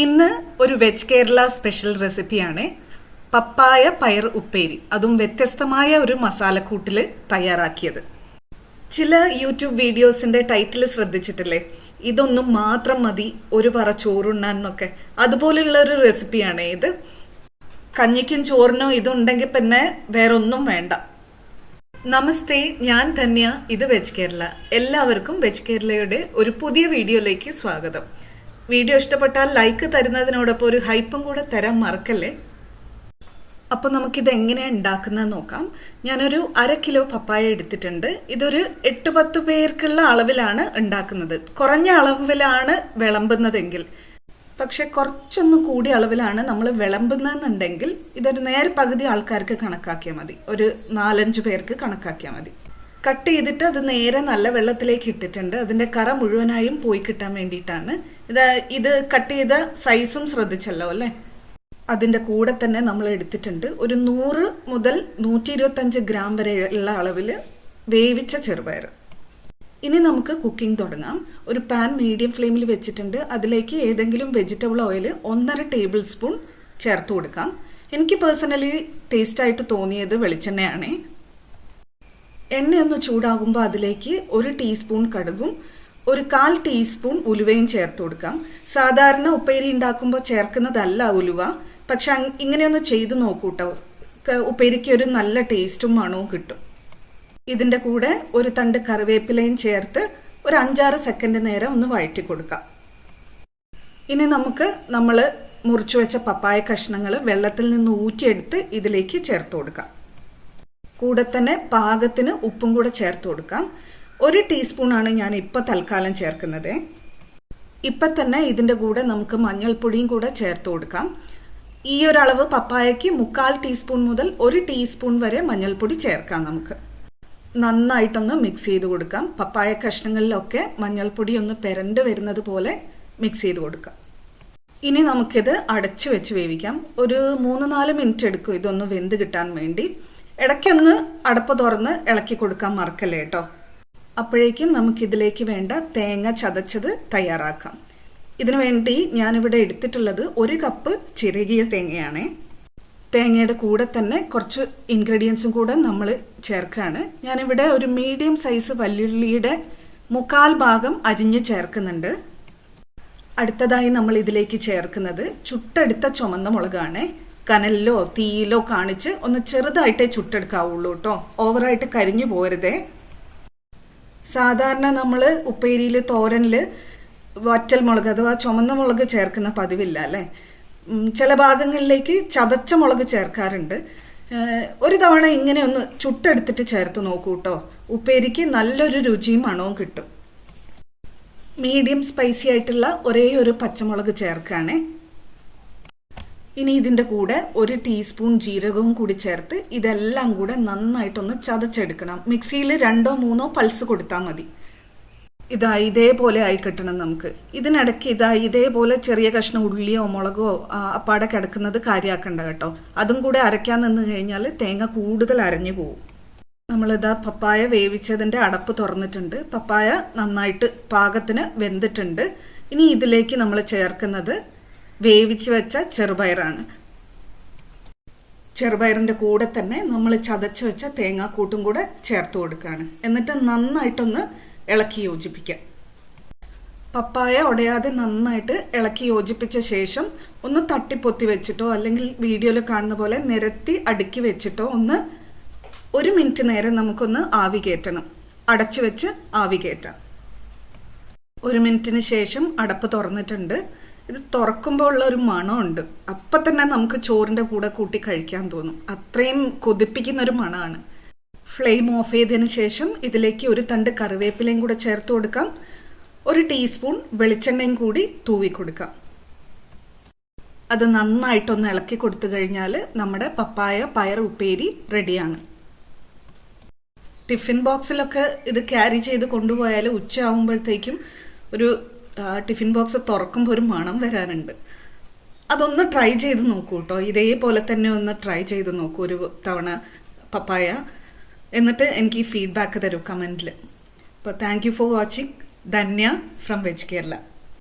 ഇന്ന് ഒരു veg Kerala special റെസിപ്പിയാണ് പപ്പായ പയർ ഉപ്പേരി. അതും വ്യത്യസ്തമായ ഒരു മസാലക്കൂട്ടിൽ തയ്യാറാക്കിയത്. ചില യൂട്യൂബ് വീഡിയോസിന്റെ ടൈറ്റിൽ ശ്രദ്ധിച്ചിട്ടില്ലേ, ഇതൊന്നും മാത്രം മതി ഒരു പറ ചോറുണ്ണാൻ എന്നൊക്കെ. അതുപോലുള്ള ഒരു റെസിപ്പിയാണ് ഇത്. കഞ്ഞിക്കും ചോറിനോ ഇതുണ്ടെങ്കിൽ പിന്നെ വേറൊന്നും വേണ്ട. നമസ്തേ, ഞാൻ ധന്യ. ഇത് വെജ് കേരള. എല്ലാവർക്കും വെജ് കേരളയുടെ ഒരു പുതിയ വീഡിയോയിലേക്ക് സ്വാഗതം. വീഡിയോ ഇഷ്ടപ്പെട്ടാൽ ലൈക്ക് തരുന്നതിനോടൊപ്പം ഒരു ഹൈപ്പും കൂടെ തരാൻ മറക്കല്ലേ. അപ്പോൾ നമുക്കിത് എങ്ങനെയാണ് ഉണ്ടാക്കുന്നത് നോക്കാം. ഞാനൊരു 1/2 കിലോ പപ്പായ എടുത്തിട്ടുണ്ട്. ഇതൊരു 8-10 പേർക്കുള്ള അളവിലാണ് ഉണ്ടാക്കുന്നത്. കുറഞ്ഞ അളവിലാണ് വിളമ്പുന്നതെങ്കിൽ, പക്ഷെ കുറച്ചൊന്ന് കൂടിയ അളവിലാണ് നമ്മൾ വിളമ്പുന്നതെന്നുണ്ടെങ്കിൽ ഇതൊരു നേരെ പകുതി ആൾക്കാർക്ക് കണക്കാക്കിയാൽ മതി. ഒരു 4-5 പേർക്ക് കണക്കാക്കിയാൽ മതി. കട്ട് ചെയ്തിട്ട് അത് നേരെ നല്ല വെള്ളത്തിലേക്ക് ഇട്ടിട്ടുണ്ട്. അതിന്റെ കറ മുഴുവനായും പോയി കിട്ടാൻ വേണ്ടിയിട്ടാണ്. ഇത് കട്ട് ചെയ്ത സൈസും ശ്രദ്ധിച്ചല്ലോ അല്ലേ. അതിന്റെ കൂടെ തന്നെ നമ്മൾ എടുത്തിട്ടുണ്ട് ഒരു 100 മുതൽ 125 ഗ്രാം വരെ ഉള്ള അളവിൽ വേവിച്ച ചെറുപയർ. ഇനി നമുക്ക് കുക്കിംഗ് തുടങ്ങാം. ഒരു പാൻ മീഡിയം ഫ്ലെയിമിൽ വെച്ചിട്ടുണ്ട്. അതിലേക്ക് ഏതെങ്കിലും വെജിറ്റബിൾ ഓയിൽ 1.5 ടേബിൾ സ്പൂൺ ചേർത്ത് കൊടുക്കാം. എനിക്ക് പേഴ്സണലി ടേസ്റ്റ് ആയിട്ട് തോന്നിയത് വെളിച്ചെണ്ണയാണ്. എണ്ണയൊന്ന് ചൂടാകുമ്പോൾ അതിലേക്ക് 1 ടീസ്പൂൺ കടുകും 1/4 ടീസ്പൂൺ ഉലുവയും ചേർത്ത് കൊടുക്കാം. സാധാരണ ഉപ്പേരി ഉണ്ടാക്കുമ്പോൾ ചേർക്കുന്നതല്ല ഉലുവ, പക്ഷെ ഇങ്ങനെയൊന്ന് ചെയ്തു നോക്കൂട്ടോ. ഉപ്പേരിക്ക് ഒരു നല്ല ടേസ്റ്റും മണവും കിട്ടും. ഇതിന്റെ കൂടെ ഒരു തണ്ട് കറിവേപ്പിലയും ചേർത്ത് ഒരു 5-6 സെക്കൻഡ് നേരം ഒന്ന് വഴറ്റി കൊടുക്കാം. ഇനി നമുക്ക് നമ്മൾ മുറിച്ചു വെച്ച പപ്പായ കഷ്ണങ്ങൾ വെള്ളത്തിൽ നിന്ന് ഊറ്റിയെടുത്ത് ഇതിലേക്ക് ചേർത്ത് കൊടുക്കാം. കൂടെ തന്നെ പാകത്തിന് ഉപ്പും കൂടെ ചേർത്ത് കൊടുക്കാം. 1 ടീസ്പൂണാണ് ഞാൻ ഇപ്പം തൽക്കാലം ചേർക്കുന്നത്. ഇപ്പം തന്നെ ഇതിൻ്റെ കൂടെ നമുക്ക് മഞ്ഞൾപ്പൊടിയും കൂടെ ചേർത്ത് കൊടുക്കാം. ഈ ഒരു അളവ് പപ്പായയ്ക്ക് 1/4 ടീസ്പൂൺ മുതൽ 1 ടീസ്പൂൺ വരെ മഞ്ഞൾപ്പൊടി ചേർക്കാം. നമുക്ക് നന്നായിട്ടൊന്ന് മിക്സ് ചെയ്ത് കൊടുക്കാം. പപ്പായ കഷ്ണങ്ങളിലൊക്കെ മഞ്ഞൾപ്പൊടി ഒന്ന് പെരണ്ട് വരുന്നത് പോലെ മിക്സ് ചെയ്ത് കൊടുക്കാം. ഇനി നമുക്കിത് അടച്ചു വെച്ച് വേവിക്കാം. ഒരു 3-4 മിനിറ്റ് എടുക്കും ഇതൊന്ന് വെന്ത് കിട്ടാൻ വേണ്ടി. ഇടയ്ക്കൊന്ന് അടപ്പ് തുറന്ന് ഇളക്കി കൊടുക്കാൻ മറക്കല്ലേ കേട്ടോ. അപ്പോഴേക്കും നമുക്കിതിലേക്ക് വേണ്ട തേങ്ങ ചതച്ചത് തയ്യാറാക്കാം. ഇതിനു വേണ്ടി ഞാനിവിടെ എടുത്തിട്ടുള്ളത് 1 കപ്പ് ചിരകിയ തേങ്ങയാണ്. തേങ്ങയുടെ കൂടെ തന്നെ കുറച്ച് ഇൻഗ്രീഡിയൻസും കൂടെ നമ്മൾ ചേർക്കുകയാണ്. ഞാനിവിടെ ഒരു മീഡിയം സൈസ് വല്യുള്ളിയുടെ 1/4 ഭാഗം അരിഞ്ഞ് ചേർക്കുന്നുണ്ട്. അടുത്തതായി നമ്മൾ ഇതിലേക്ക് ചേർക്കുന്നത് ചുട്ടെടുത്ത ചുമന്ന മുളകാണ്. കനലിലോ തീയിലോ കാണിച്ച് ഒന്ന് ചെറുതായിട്ടേ ചുട്ടെടുക്കാവുള്ളൂ കേട്ടോ. ഓവറായിട്ട് കരിഞ്ഞു പോരുതേ. സാധാരണ നമ്മൾ ഉപ്പേരിയിൽ തോരനിൽ വറ്റൽ മുളക് അഥവാ ചുമന്ന മുളക് ചേർക്കുന്ന പതിവില്ല അല്ലേ. ചില ഭാഗങ്ങളിലേക്ക് ചതച്ച മുളക് ചേർക്കാറുണ്ട്. ഒരു തവണ ഇങ്ങനെ ഒന്ന് ചുട്ടെടുത്തിട്ട് ചേർത്ത് നോക്കൂ കേട്ടോ. ഉപ്പേരിക്ക് നല്ലൊരു രുചിയും മണവും കിട്ടും. മീഡിയം സ്പൈസി ആയിട്ടുള്ള ഒരേ ഒരു പച്ചമുളക് ചേർക്കുകയാണേ. ഇനി ഇതിൻ്റെ കൂടെ 1 ടീസ്പൂൺ ജീരകവും കൂടി ചേർത്ത് ഇതെല്ലാം കൂടെ നന്നായിട്ടൊന്ന് ചതച്ചെടുക്കണം. മിക്സിയിൽ 2-3 പൾസ് കൊടുത്താൽ മതി. ഇതേപോലെ ആയി കിട്ടണം നമുക്ക്. ഇതിനിടയ്ക്ക് ഇതേപോലെ ചെറിയ കഷ്ണം ഉള്ളിയോ മുളകോ അപ്പാടെ കിടക്കുന്നത് കാര്യമാക്കണ്ട കേട്ടോ. അതും കൂടെ അരയ്ക്കാൻ നിന്ന് കഴിഞ്ഞാൽ തേങ്ങ കൂടുതൽ അരഞ്ഞു പോകും. പപ്പായ വേവിച്ചതിൻ്റെ അടപ്പ് തുറന്നിട്ടുണ്ട്. പപ്പായ നന്നായിട്ട് പാകത്തിന് വെന്തിട്ടുണ്ട്. ഇനി ഇതിലേക്ക് നമ്മൾ ചേർക്കുന്നത് വേവിച്ച് വെച്ച ചെറുപയറാണ്. ചെറുപയറിന്റെ കൂടെ തന്നെ നമ്മൾ ചതച്ച് വെച്ച തേങ്ങാക്കൂട്ടും കൂടെ ചേർത്ത് കൊടുക്കുകയാണ്. എന്നിട്ട് നന്നായിട്ടൊന്ന് ഇളക്കി യോജിപ്പിക്കാം. പപ്പായ ഉടയാതെ നന്നായിട്ട് ഇളക്കി യോജിപ്പിച്ച ശേഷം ഒന്ന് തട്ടിപ്പൊത്തി വെച്ചിട്ടോ അല്ലെങ്കിൽ വീഡിയോയിൽ കാണുന്ന പോലെ നിരത്തി അടുക്കി വെച്ചിട്ടോ ഒന്ന് 1 മിനിറ്റ് നേരം നമുക്കൊന്ന് ആവി കയറ്റണം. അടച്ചു വെച്ച് ആവി കയറ്റാം. 1 മിനിറ്റിന് ശേഷം അടപ്പ് തുറന്നിട്ടുണ്ട്. ഇത് തുറക്കുമ്പോൾ ഉള്ള ഒരു മണമുണ്ട്. അപ്പം തന്നെ നമുക്ക് ചോറിൻ്റെ കൂടെ കൂട്ടി കഴിക്കാൻ തോന്നും. അത്രയും കൊതിപ്പിക്കുന്ന ഒരു മണമാണ്. ഫ്ലെയിം ഓഫ് ചെയ്തതിന് ശേഷം ഇതിലേക്ക് 1 തണ്ട് കറിവേപ്പിലയും കൂടെ ചേർത്ത് കൊടുക്കാം. 1 ടീസ്പൂൺ വെളിച്ചെണ്ണയും കൂടി തൂവി കൊടുക്കാം. അത് നന്നായിട്ടൊന്ന് ഇളക്കി കൊടുത്തു കഴിഞ്ഞാൽ നമ്മുടെ പപ്പായ പയർ ഉപ്പേരി റെഡിയാണ്. ടിഫിൻ ബോക്സിലൊക്കെ ഇത് ക്യാരി ചെയ്ത് കൊണ്ടുപോയാൽ ഉച്ചയാകുമ്പോഴത്തേക്കും ഒരു ടിഫിൻ ബോക്സ് തുറക്കുമ്പോൾ ഒരു മണം വരാനുണ്ട്. അതൊന്ന് ട്രൈ ചെയ്ത് നോക്കൂ കേട്ടോ. ഇതേപോലെ തന്നെ ഒന്ന് ട്രൈ ചെയ്ത് നോക്കൂ ഒരു തവണ പപ്പായ. എന്നിട്ട് എനിക്ക് ഫീഡ്ബാക്ക് തരൂ കമൻറ്റിൽ. അപ്പോൾ thank you for watching. Dhanya from veg Kerala.